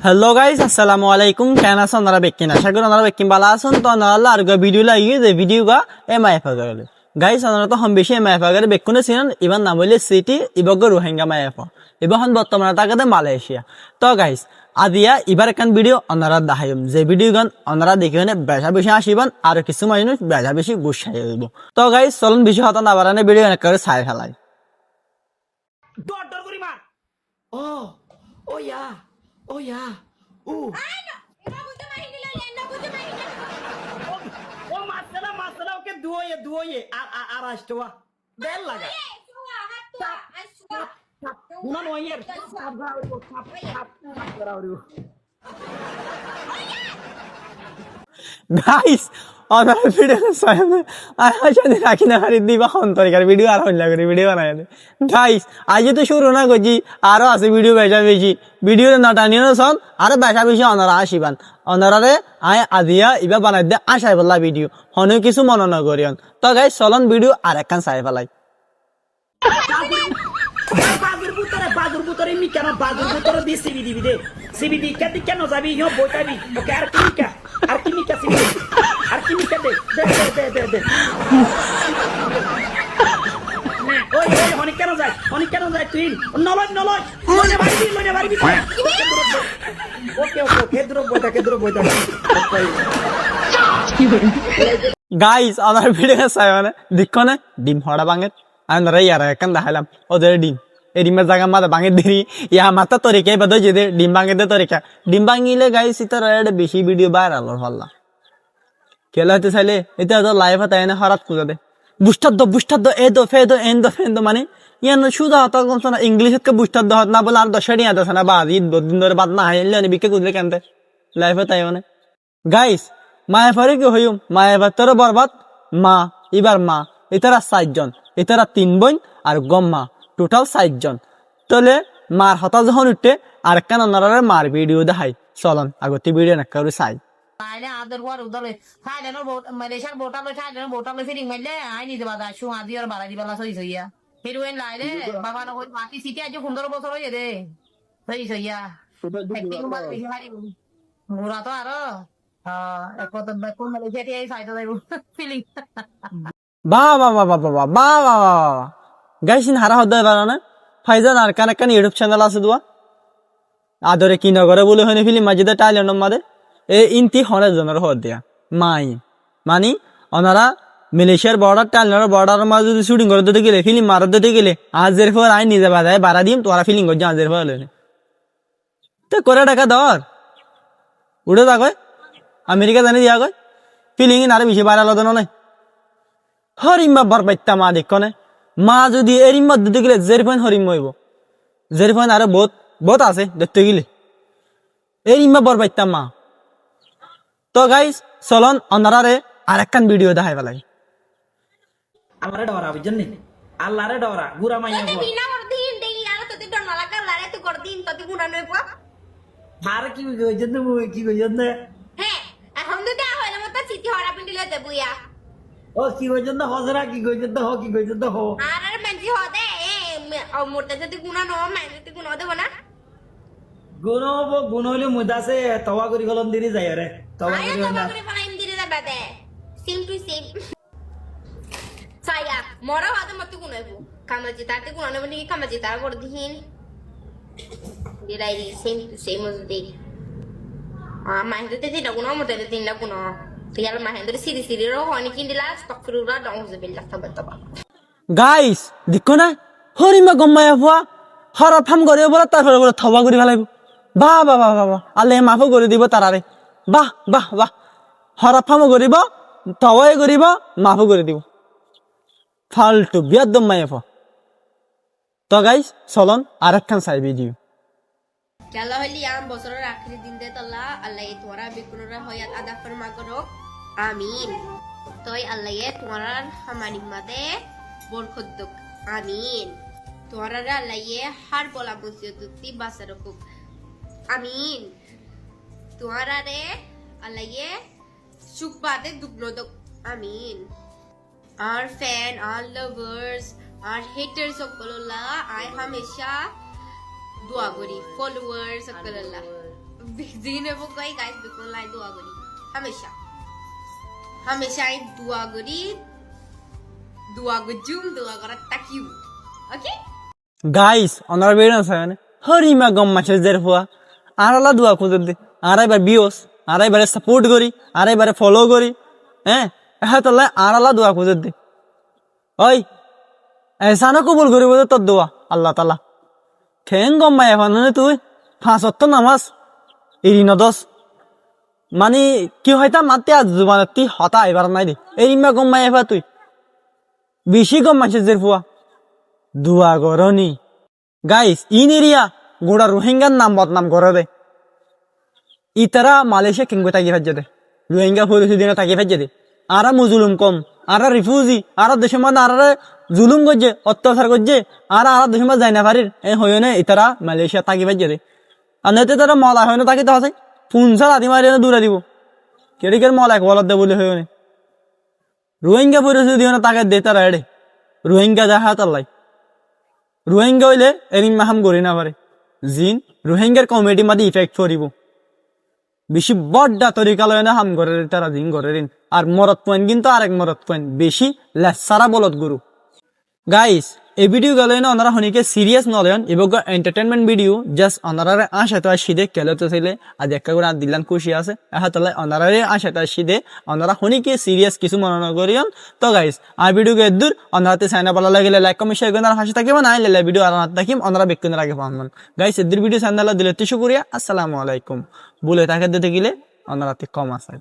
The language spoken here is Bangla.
হ্যালো গাইস, আসসালামু আলাইকুম। কেন আছেন আপনারা? বেকিন আশা করি আপনারা বেকিন ভালো আছেন। তো আপনারা আর ভিডিও লাগিয়ে যে ভিডিও গা এমআইএফ গেলে গাইস আপনারা তো হম বেশি এমআইএফ গেলে বেকুনে ছিলেন। ইবান নাম হইলে সিটি ইবগ রোহিঙ্গা মাইএফ ইবহন বর্তমানে তাকাতে মালয়েশিয়া। তো গাইস আদিয়া এবার একখান ভিডিও আপনারা দেখাইম যে ভিডিও গান আপনারা দেখবেন বেশা বেশি আসিবেন আর কিছু মানুষ বেশা বেশি গুসাই হইব। তো গাইস চলুন বেশি হতা না বাড়ানে ভিডিও অনেক করে ছাই ফেলাই। ডর ডর করি মার ও ও ইয়া ও ইয়া ও ও মাসলা ওকে দুয়ে আর আসতোয়া বেল লাগা না নয়ের সাপ গাড়িও সাপ গাড়িও গাইস আপনারা ভিডিও সামনে আশাতে রাখি না হারি দিবা অন্তরিকার ভিডিও আর হইলা করে ভিডিও বানাই গাইস আজ তো শুরু না করছি আরো আছে ভিডিও বেশা বেশি ভিডিও না টানিও সন আরো বেশা বেশি অনারা আসিবান অনারারে আয় আদিয়া ইবা বানাই দে আশাই বললা ভিডিও হনেও কিছু মনে না করিয়ন। তো গাইস চলন ভিডিও আর একখান চাই ফেলাই। বাজুর বুতরে মি কেন বাজুর বুতরে দি সিবিডি কেন যাবি হিও বইতাবি ওকে আর কি মিকা সিবিডি আর কি মিকা দে ওই অনেক কেন যায় তুই নলয় লইনে বাড়ি ওকে কেদ্র বইতা গাইস আমার ভিডিও চাই মানে দেখো না ডিম হড়া ভাঙে আমরা ইয়ার একখান দেখাইলাম ওদের ডিম এই ডিমের জায়গা মাথা ভাঙে দিই ইয়া মাথা তরিকা এবার যে ডিম ভাঙে দে তরিকা ডিম ভাঙিলে গাইস ইতার বেশি ভিডিও ভাইরাল হল্লা খেলা হতে চাইলে এটা তো লাইভ হতে এনে হরাত খুঁজে দে বুস্টার দো এ দো ফে দো এন দো মানে ইয়ান সুদা হতা কমছ না ইংলিশকে বুস্টার দো না বলে আর 10 দিন আছে না বাদ ঈদ দিন ধরে বাদ না হাইলে নে বিকে খুঁজলে কেনতে লাইভ হতে মানে গাইস মায়া ফারে কি হইম মায়া ভাতর বরবাদ মা এবার মা এতারা 4 জন এতারা 3 বোন আর গম্মা টোটাল 4 জন। তাহলে মার হতা যখন উঠে আর একখান অনারে মার ভিডিও দেখাই চলন আগতে ভিডিও না করে চাই Thailand other water udale Thailand no Malaysia boat lo Thailand boat lo fitting mele ai ni bada shu adi or baladi bala soi soiya heroin laile baba no koi mati city ajo 15 বছর হয়ে দে সই সইয়া acting বাদ বেশি হারি মুরা তো আর একত কোন মালয়েশিয়া তে এই সাইড দাইবো ফিলিং বা গাইসিন হারা হদে বানানে ফাইজান আর কান ইউটিউব চ্যানেল আছে দুয়া আদরে কি নগরে বলে হইনি ফিল্ম মাঝে টাইল্যান্ড মাদে এ ইনতি হনে জনের হদ দিয়া মাই মানি ওনারা মালয়েশিয়ার বর্ডার টাইল্যান্ডের বর্ডার মাঝে যদি শুটিং করে দিতে গেলে ফিল্ম মারত দিতে গেলে আজের পর আই নিজে বাজায় বাড়া দিম তোরা ফিলিং করছে আজের পর হলে তো করে টাকা ধর উড়ে যা কয় আমেরিকা জানি দিয়া কয় ফিলিং আরো বেশি বাইরে আলাদা নয় হরিম্বা বার পাইতা মা দেখনে মা যদি এরিম্বা দিতে গেলে জেরফাইন হরিম হইব জেরফাইন আরো বহুত আছে দেখতে গেলে এরিম্বা বার পাইতা মা। তো গাইস চলন অনারারে আর একখান ভিডিও দেখাই পেলাই আমারে ডরা বুঝছেন নি আল্লাহরে ডরা গুরা মাইয়া গো দিনা কর দিন দেই আর তোতে ডর না লাগা লারে তুই কর দিন তোতে গুণা নয় পা আর কি কইছেন হ্যাঁ এখন তো দা হইলো মত চিঠি হরা পিন্ডিলে দে বুইয়া ও কি কইছেন হজরা কি কইছেন হো আর মেনজি হদে ও মোটে যদি গুণা ন মাই যদি গুণা দেব না গুণ হইলে মুদাসে তওয়া করি গলম দিরি যায় রে তওয়া আয়া করি তো না করে ফলাইম দিরে দা বাদে সিম টু সিম সায়া মরা হদে মত গুণাইবো কামাজি তাতে গুণা নেব নি কামাজি তা কর দিহিন দিরাই সিম টু সিম মজদি মাহিন্দতে দিনা গুণা মোটে দিনা গুণা তিয়াল মাহিন্দরে সিরি রো হনি কিন্দিলা আস্তাগফিরুল্লাহ নাউযু বিল্লাহ তাবাত্তাবা গাইস দেখো না হরিমা গম্মায়া ফুয়া হরা ফাম করে বলে তারপরে বলে থবা করে ফেলাইব বা আল্লাহ মাফও করে দিব তারারে বাহ হরা ফামও করিব থবাই করিব মাফও করে দিব ফালতু বিয়াদম মায়া ফুয়া। তো গাইস চলন আর একখান চাই video Kalau halian bosor akhir din de tala Allah tuara bikunura hoyat ada firma gorok amin toy Allah ye tuaran hamani made bor khudduk amin tuara Allah ye har bola musidutti basarukuk amin tuara re Allah ye suk bade dugnodok amin our fan our lovers our haters of Kolola I hamesha দোয়া করি ফলোয়ার্স সকল আল্লাহ জিনে বকই গাইস বিকুন লাই দোয়া করি হামেশা হামেশা আই দোয়া করি দোয়া গজুম দোয়া করার তাকিউ ওকে গাইস অনার ভিডিও আছে মানে হরিমা গম মাছের দের ফুয়া আর আলা দোয়া খুঁজে দে আর এবার বিওস আর এবারে সাপোর্ট করি আর এবারে ফলো করি হ্যাঁ হ্যাঁ তাহলে আর আলা দোয়া খুঁজে দে ওই এসানো কবুল করিব তোর দোয়া আল্লাহ তালা ঠেং গম মাই এখন তুই 5 ওয়াক্ত নামাজ এরি নদস মানে কি হয়তা মাতে আজ জুবানত তুই হতা এবার নাই দে এরিমা গম মাই এফা তুই বেশি গম মাছের দের ফুয়া দোয়া করনি গাইস ইন এরিয়া গোড়া রোহিঙ্গার নাম বদনাম করে দে ইতারা মালয়েশিয়া কিংবা তাকি ফেজে দে রোহিঙ্গা পুলিশ দিনে তাকি ফেজে দে আরা মুজুলুম কম আরা রিফিউজি আরা দেশের মধ্যে আরা জুলুম করছে অত্যাচার করছে আর আরা দেশের মধ্যে যায় না পারির এই হয়ে না ইতারা মালয়েশিয়া তাকি ফেজে দে আর নয়তো তারা মলা হয় না তাকে তো আছে পুনসা রাতি মারি দূরে দিব কেডিকের মল এক বলদ দে বলে হয়ে না রোহিঙ্গা পুলিশ দিও না তাকে দে তারা এড়ে রোহিঙ্গা দেখা তাল্লাই রোহিঙ্গা হইলে এরিম মাহাম করি না পারে জিন রোহিঙ্গার কমিটি মাঝে ইফেক্ট করিব বেশি বড্ডা তরিকা লয় না হাম করে তারা জিন করে আর মরত পয়েন্ট কিন্তু আরেক মরত পয়েন্ট বেশি লেসারা বলত গুরু গাইস এই ভিডিও গেলে না ওনারা হনিকে সিরিয়াস নলেন এবং এন্টারটেনমেন্ট ভিডিও জাস্ট ওনারা আশা তো আসিদে কেলে তো চাইলে আজ একটা করে আর দিলাম খুশি আছে এখন তাহলে ওনারা আশা তো আসিদে ওনারা হনিকে সিরিয়াস কিছু মনে করিয়ন তো গাইস আর ভিডিও কে দূর ওনারাতে সাইনা ভালো লাগলে লাইক কমেন্ট শেয়ার করে হাসি থাকিব না আইলে ভিডিও আর না থাকিম ওনারা বেকুনের আগে পাবেন গাইস এদের ভিডিও সান্দালা দিলে তো শুকরিয়া আসসালামু আলাইকুম বলে তাকে দিতে গেলে ওনারাতে কম আছে